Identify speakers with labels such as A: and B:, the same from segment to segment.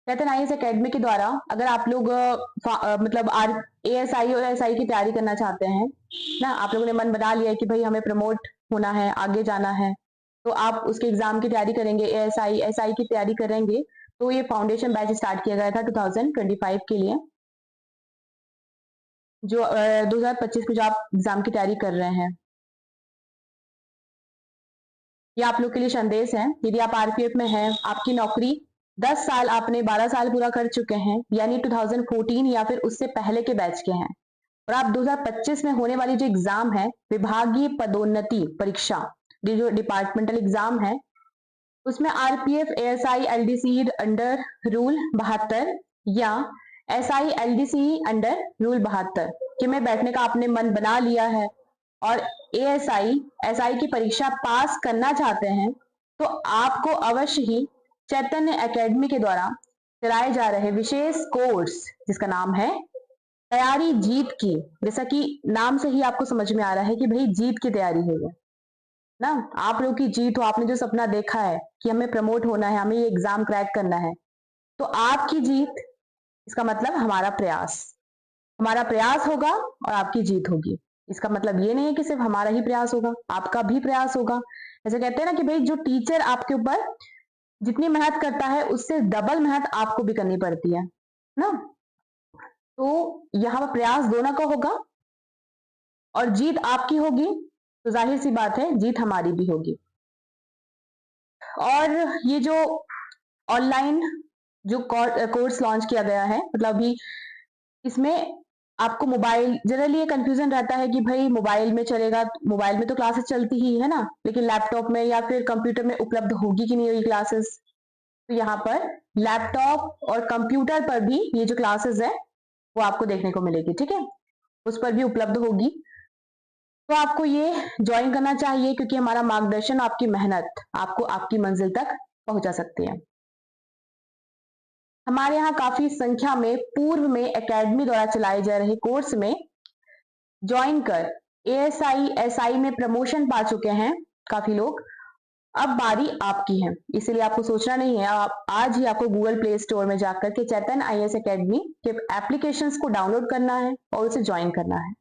A: चैतन IAS academy के द्वारा अगर आप लोग मतलब एएसआई और एसआई की तैयारी करना चाहते हैं ना, आप लोगों ने मन बना लिया है कि भाई हमें प्रमोट होना है, आगे जाना है, तो आप उसके एग्जाम की तैयारी करेंगे, एएसआई एसआई की तैयारी करेंगे। तो ये फाउंडेशन बैच स्टार्ट किया गया था 2025 के लिए, जो 2025 में जो आप एग्जाम की तैयारी कर रहे हैं। ये आप लोग के लिए संदेश है। यदि आप आरपीएफ में हैं, आपकी नौकरी 10 साल, आपने 12 साल पूरा कर चुके हैं, यानी 2014 या फिर उससे पहले के बैच के हैं, और आप 2025 में होने वाली जो एग्जाम है, विभागीय पदोन्नति परीक्षा, जो डिपार्टमेंटल एग्जाम है, उसमें RPF ASI LDC under rule 72 या एसआई एलडीसी अंडर रूल 72 कि में बैठने का आपने मन बना लिया है और एएसआई एसआई की परीक्षा पास करना चाहते हैं, तो आपको अवश्य ही चैतन्य एकेडमी के द्वारा चलाए जा रहे विशेष कोर्स जिसका नाम है तैयारी जीत की, जैसा कि नाम से ही आपको समझ में आ रहा है कि भाई जीत की तैयारी है ये ना, आप लोग की जीत हो। आपने जो सपना देखा है कि हमें प्रमोट होना है, हमें ये एग्जाम क्रैक करना है, तो आपकी जीत, इसका मतलब हमारा प्रयास होगा और आपकी जीत होगी। इसका मतलब ये नहीं है कि सिर्फ हमारा ही प्रयास होगा, आपका भी प्रयास होगा। ऐसे कहते हैं ना कि भाई जो टीचर आपके ऊपर जितनी मेहनत करता है उससे डबल मेहनत आपको भी करनी पड़ती है ना। तो यहाँ पर प्रयास दोनों का होगा और जीत आपकी होगी, तो जाहिर सी बात है जीत हमारी भी होगी। और ये जो ऑनलाइन जो कोर्स लॉन्च किया गया है, मतलब अभी इसमें आपको मोबाइल, जनरली ये कंफ्यूजन रहता है कि भाई मोबाइल में चलेगा, मोबाइल में तो क्लासेस चलती ही है ना, लेकिन लैपटॉप में या फिर कंप्यूटर में उपलब्ध होगी कि नहीं होगी क्लासेस। तो यहाँ पर लैपटॉप और कंप्यूटर पर भी ये जो क्लासेस है वो आपको देखने को मिलेगी, ठीक है, उस पर भी उपलब्ध होगी। तो आपको ये ज्वाइन करना चाहिए, क्योंकि हमारा मार्गदर्शन, आपकी मेहनत आपको आपकी मंजिल तक पहुंचा सकती है। हमारे यहाँ काफी संख्या में पूर्व में एकेडमी द्वारा चलाए जा रहे कोर्स में ज्वाइन कर एएसआई एसआई में प्रमोशन पा चुके हैं काफी लोग। अब बारी आपकी है, इसलिए आपको सोचना नहीं है, आप आज ही आपको गूगल प्ले स्टोर में जाकर के चैतन्य आईएएस एकेडमी के एप्लीकेशंस को डाउनलोड करना है और उसे ज्वाइन करना है।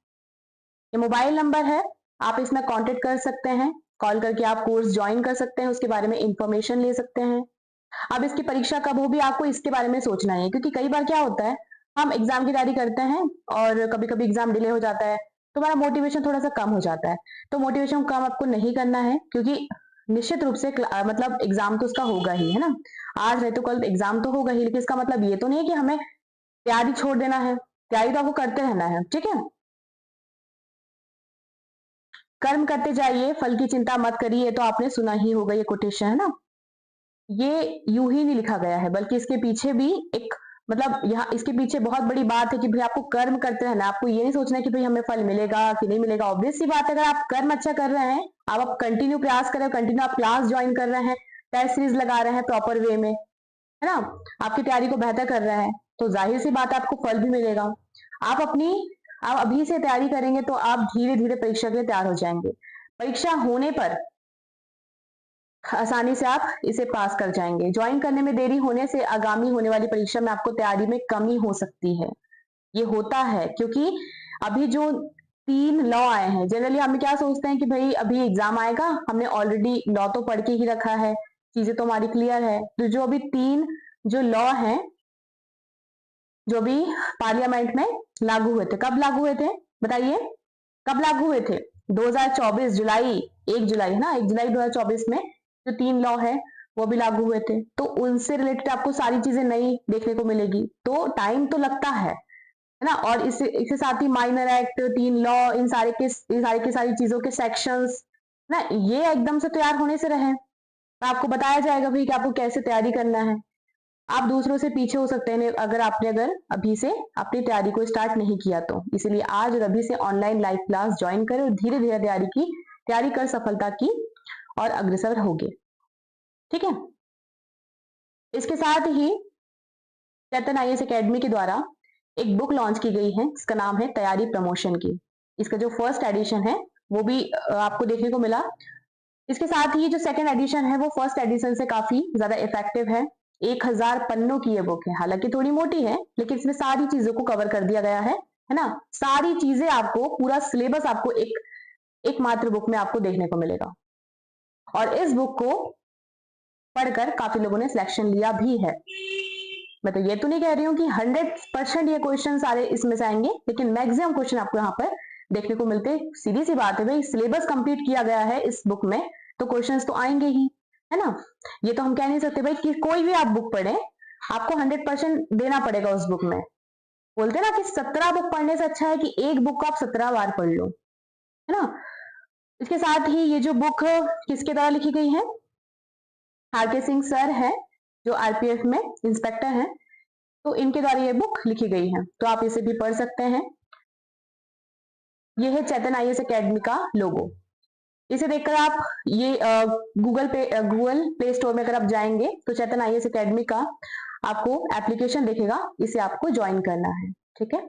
A: ये मोबाइल नंबर है, आप इसमें कांटेक्ट कर सकते हैं, कॉल करके आप कोर्स ज्वाइन कर सकते हैं, उसके बारे में इंफॉर्मेशन ले सकते हैं। अब इसकी परीक्षा कब होगी आपको इसके बारे में सोचना है, क्योंकि कई बार क्या होता है, हम एग्जाम की तैयारी करते हैं और कभी कभी एग्जाम डिले हो जाता है, तो हमारा मोटिवेशन थोड़ा सा कम हो जाता है। तो मोटिवेशन कम आपको नहीं करना है, क्योंकि निश्चित रूप से मतलब एग्जाम तो उसका होगा ही, है ना, आज नहीं तो कल एग्जाम तो होगा ही, लेकिन इसका मतलब ये तो नहीं है कि हमें तैयारी छोड़ देना है, तैयारी तो आपको करते रहना है, ठीक है। कर्म करते जाइए, फल की चिंता मत करिए, तो आपने सुना ही होगा ये कोटेशन, है ना। ये यूं ही नहीं लिखा गया है, बल्कि इसके पीछे भी एक, मतलब यहाँ इसके पीछे बहुत बड़ी बात है कि भाई आपको कर्म करते रहना, आपको ये नहीं सोचना कि भाई हमें फल मिलेगा कि नहीं मिलेगा। ऑब्वियस सी बात है, अगर आप कर्म अच्छा कर रहे हैं, आप कंटिन्यू प्रयास कर रहे हो, कंटिन्यू आप क्लास ज्वाइन कर रहे हैं, टेस्ट सीरीज लगा रहे हैं प्रॉपर वे में, है ना, आपकी तैयारी को बेहतर कर रहे हैं, तो जाहिर सी बात है आपको फल भी मिलेगा। आप अभी से तैयारी करेंगे तो आप धीरे धीरे परीक्षा के लिए तैयार हो जाएंगे। परीक्षा होने पर आसानी से आप इसे पास कर जाएंगे। ज्वाइन करने में देरी होने से आगामी होने वाली परीक्षा में आपको तैयारी में कमी हो सकती है। ये होता है क्योंकि अभी जो 3 लॉ आए हैं, जनरली हम क्या सोचते हैं कि भाई अभी एग्जाम आएगा, हमने ऑलरेडी लॉ तो पढ़ के ही रखा है, चीजें तो हमारी क्लियर है। तो जो अभी 3 जो लॉ हैं, जो भी पार्लियामेंट में लागू हुए थे, कब लागू हुए थे बताइए, कब लागू हुए थे? 2024 जुलाई, 1 जुलाई, है ना, 1 जुलाई 2024 में जो 3 लॉ है वो भी लागू हुए थे, तो उनसे रिलेटेड आपको सारी चीजें नई देखने को मिलेगी, तो टाइम तो लगता है ना। और इसके साथ ही माइनर एक्ट, 3 लॉ, इन सारी चीजों के सेक्शंस ना, ये एकदम से तैयार होने से रहे, आपको बताया जाएगा भाई कि आपको कैसे तैयारी करना है। आप दूसरों से पीछे हो सकते हैं अगर अभी से अपनी तैयारी को स्टार्ट नहीं किया तो, इसलिए आज और अभी से ऑनलाइन लाइव क्लास ज्वाइन करें और धीरे धीरे तैयारी कर सफलता की और अग्रसर होगे, ठीक है। इसके साथ ही चैतन्य आईएएस एकेडमी के द्वारा एक बुक लॉन्च की गई है, इसका नाम है तैयारी प्रमोशन की। इसका जो फर्स्ट एडिशन है वो भी आपको देखने को मिला। इसके साथ ही जो सेकंड एडिशन है वो फर्स्ट एडिशन से काफी ज्यादा इफेक्टिव है, 1000 पन्नों की ये बुक है, हालांकि थोड़ी मोटी है लेकिन इसमें सारी चीजों को कवर कर दिया गया है ना। सारी चीजें आपको, पूरा सिलेबस आपको एक मात्र बुक में आपको देखने को मिलेगा। और इस बुक को पढ़कर काफी लोगों ने सिलेक्शन लिया भी है। मैं तो ये तो नहीं कह रही हूँ कि 100% ये क्वेश्चन सारे इसमें से आएंगे, लेकिन मैक्सिमम क्वेश्चन आपको यहाँ पर देखने को मिलते। सीधी सी बात है भाई, सिलेबस कंप्लीट किया गया है इस बुक में तो क्वेश्चंस तो आएंगे ही, है ना। ये तो हम कह नहीं सकते भाई कि कोई भी आप बुक पढ़े आपको 100% देना पड़ेगा उस बुक में। बोलते ना कि 17 बुक पढ़ने से अच्छा है कि एक बुक आप 17 बार पढ़ लो, है ना। इसके साथ ही ये जो बुक किसके द्वारा लिखी गई है, आर.के. सिंह सर है जो आरपीएफ में इंस्पेक्टर हैं, तो इनके द्वारा ये बुक लिखी गई है, तो आप इसे भी पढ़ सकते हैं। ये है चेतन आईएएस एकेडमी का लोगो। इसे देखकर आप ये गूगल प्ले स्टोर में अगर आप जाएंगे तो चेतन आईएएस एकेडमी का आपको एप्लीकेशन दिखेगा, इसे आपको ज्वाइन करना है, ठीक है।